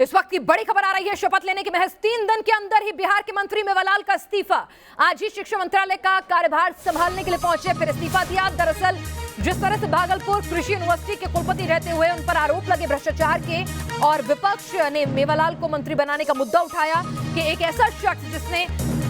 इस वक्त की बड़ी खबर आ रही है। शपथ लेने के महज 3 दिन के अंदर ही बिहार के मंत्री मेवालाल का इस्तीफा। आज ही शिक्षा मंत्रालय का कार्यभार संभालने के लिए पहुंचे, फिर इस्तीफा दिया। दरअसल जिस तरह से भागलपुर कृषि यूनिवर्सिटी के कुलपति रहते हुए उन पर आरोप लगे भ्रष्टाचार के और विपक्ष ने मेवालाल को मंत्री बनाने का मुद्दा उठाया कि एक ऐसा शख्स जिसने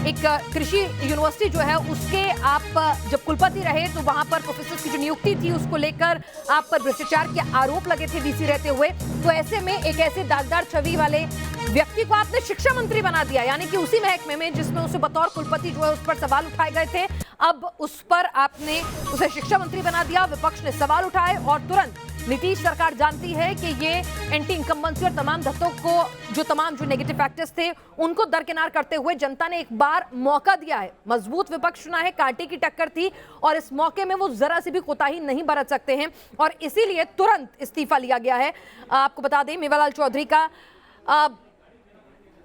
एक कृषि यूनिवर्सिटी जो है उसके आप जब कुलपति रहे तो वहां पर प्रोफेसर की जो नियुक्ति थी उसको लेकर आप पर भ्रष्टाचार के आरोप लगे थे वीसी रहते हुए। तो ऐसे में एक ऐसे दागदार छवि वाले व्यक्ति को आपने शिक्षा मंत्री बना दिया, यानी कि उसी महकमे में जिसमें उसे बतौर कुलपति जो है उस पर सवाल उठाए गए थे, अब उस पर आपने उसे शिक्षा मंत्री बना दिया। विपक्ष ने सवाल उठाए और तुरंत नीतीश सरकार जानती है कि ये एंटी इनकम्बेंसी और तमाम धत्तों को जो नेगेटिव फैक्टर्स थे उनको दरकिनार करते हुए जनता ने एक बार मौका दिया है। मजबूत विपक्ष चुना है, कांटे की टक्कर थी और इस मौके में वो जरा सी भी कोताही नहीं बरत सकते हैं और इसीलिए तुरंत इस्तीफा लिया गया है। आपको बता दें मेवालाल चौधरी का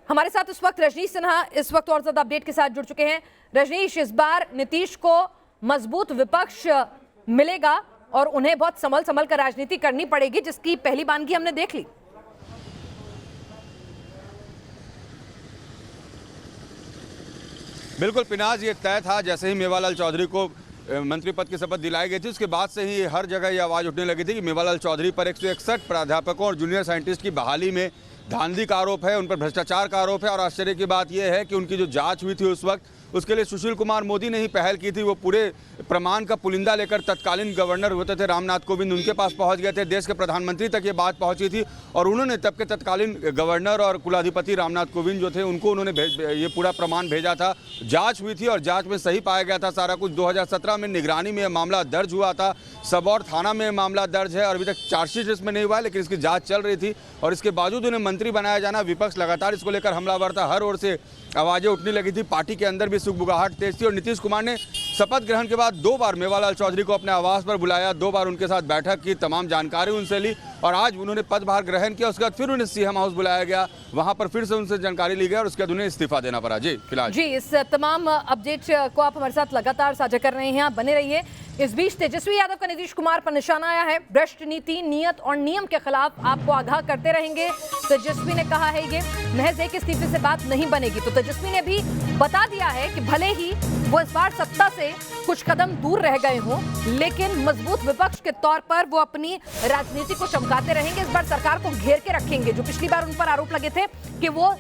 हमारे साथ इस वक्त रजनीश सिन्हा इस वक्त और ज्यादा अपडेट के साथ जुड़ चुके हैं। रजनीश, इस बार नीतीश को मजबूत विपक्ष मिलेगा और उन्हें बहुत संभल कर राजनीति करनी पड़ेगी, जिसकी पहली बानगी हमने देख ली। बिल्कुल पिनाज, ये तय था जैसे ही मेवालाल चौधरी को मंत्री पद की शपथ दिलाई गई थी उसके बाद से ही हर जगह ये आवाज़ उठने लगी थी कि मेवालाल चौधरी पर 161 प्राध्यापकों और जूनियर साइंटिस्ट की बहाली में धांधली का आरोप है, उन पर भ्रष्टाचार का आरोप है। और आश्चर्य की बात यह है कि उनकी जो जांच हुई थी उस वक्त उसके लिए सुशील कुमार मोदी ने ही पहल की थी। वो पूरे प्रमाण का पुलिंदा लेकर तत्कालीन गवर्नर होते थे रामनाथ कोविंद, उनके पास पहुंच गए थे। देश के प्रधानमंत्री तक ये बात पहुंची थी और उन्होंने तब के तत्कालीन गवर्नर और कुलाधिपति रामनाथ कोविंद जो थे उनको उन्होंने ये पूरा प्रमाण भेजा था। जांच हुई थी और जांच में सही पाया गया था सारा कुछ। 2017 में निगरानी में मामला दर्ज हुआ था, सबौर थाना में मामला दर्ज है और अभी तक चार्जशीट इसमें नहीं हुआ है, लेकिन इसकी जाँच चल रही थी। और इसके बावजूद उन्हें मंत्री बनाया जाना, विपक्ष लगातार इसको लेकर हमलावर था, हर ओर से आवाज़ें उठने लगी थी। पार्टी के अंदर भी सुगबुगाहट तेज थी और नीतीश कुमार ने शपथ ग्रहण के बाद 2 बार मेवालाल चौधरी को अपने आवास पर बुलाया, 2 बार उनके साथ बैठक की, तमाम जानकारी उनसे ली और आज उन्होंने पदभार ग्रहण किया। उसके बाद फिर उन्हें सीएम हाउस बुलाया गया, वहां पर फिर से उनसे जानकारी ली गई और उसके बाद उन्हें इस्तीफा देना पड़ा। जी फिलहाल जी इस तमाम अपडेट को आप हमारे साथ लगातार साझा कर रहे हैं, आप बने रहिए। इस बीच तेजस्वी यादव का नीतीश कुमार पर निशाना आया है। भ्रष्ट नीति, नियत और नियम के खिलाफ आपको आगाह करते रहेंगे। तेजस्वी ने कहा है ये महज एक इस्तीफे से बात नहीं बनेगी। तो तेजस्वी ने भी बता दिया है कि भले ही वो इस बार सत्ता से कुछ कदम दूर रह गए हों, लेकिन मजबूत विपक्ष के तौर पर वो अपनी राजनीति को चमकाते रहेंगे। इस बार सरकार को घेर के रखेंगे। जो पिछली बार उन पर आरोप लगे थे कि वो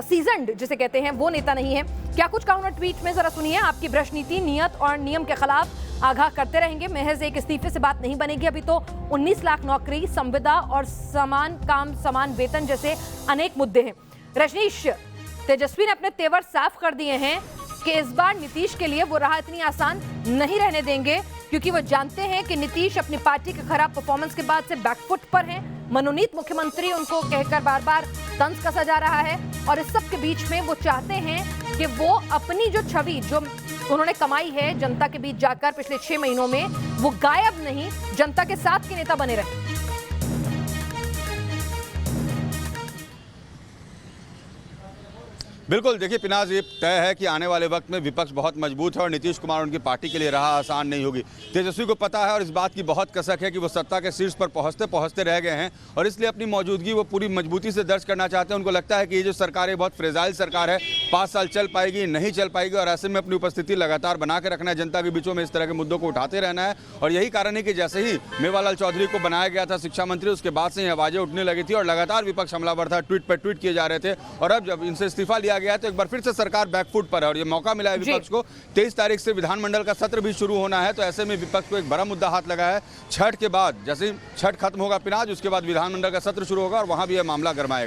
सीजन्ड जिसे कहते हैं वो नेता नहीं है। क्या कुछ कहा उन्होंने ट्वीट में, जरा सुनिए। आपकी भ्रष्ट नीति, नियत और नियम के खिलाफ आगाह करते रहेंगे। महज एक इस्तीफे से बात नहीं बनेगी। अभी तो 19 लाख नौकरी, संविदा और समान काम समान वेतन जैसे अनेक मुद्दे हैं। रजनीश, तेजस्वी ने अपने तेवर साफ कर दिए हैं कि इस बार नीतीश के लिए वो राह इतनी आसान नहीं रहने देंगे, क्योंकि वो जानते हैं कि नीतीश अपनी पार्टी के खराब परफॉर्मेंस के बाद से बैकफुट पर हैं। मनोनीत मुख्यमंत्री उनको कहकर बार बार तंज कसा जा रहा है और इस सब के बीच में वो चाहते हैं कि वो अपनी जो छवि जो उन्होंने कमाई है जनता के बीच जाकर पिछले 6 महीनों में, वो गायब नहीं, जनता के साथ के नेता बने रहे। बिल्कुल, देखिए पिनाज, ये तय है कि आने वाले वक्त में विपक्ष बहुत मजबूत है और नीतीश कुमार उनकी पार्टी के लिए राह आसान नहीं होगी। तेजस्वी को पता है और इस बात की बहुत कसक है कि वो सत्ता के शीर्ष पर पहुंचते रह गए हैं और इसलिए अपनी मौजूदगी वो पूरी मजबूती से दर्ज करना चाहते हैं। उनको लगता है कि ये जो सरकार है बहुत फ्रेजाइल सरकार है, 5 साल चल पाएगी, नहीं चल पाएगी और ऐसे में अपनी उपस्थिति लगातार बना के रखना है, जनता के बीचों में इस तरह के मुद्दों को उठाते रहना है। और यही कारण है कि जैसे ही मेवालाल चौधरी को बनाया गया था शिक्षा मंत्री, उसके बाद से ही आवाज़ें उठने लगी थी और लगातार विपक्ष हमलावर था, ट्वीट पर ट्वीट किए जा रहे थे। और अब जब इनसे इस्तीफा लिया गया तो एक बार फिर से सरकार बैकफुट पर है और ये मौका मिला है विपक्ष को। 23 तारीख से विधानमंडल का सत्र भी शुरू होना है, तो ऐसे में विपक्ष को एक बड़ा मुद्दा हाथ लगा है। छठ के बाद, जैसे ही छठ खत्म होगा पिनाज, उसके बाद विधानमंडल का सत्र शुरू होगा और वहां भी यह मामला गरमाएगा।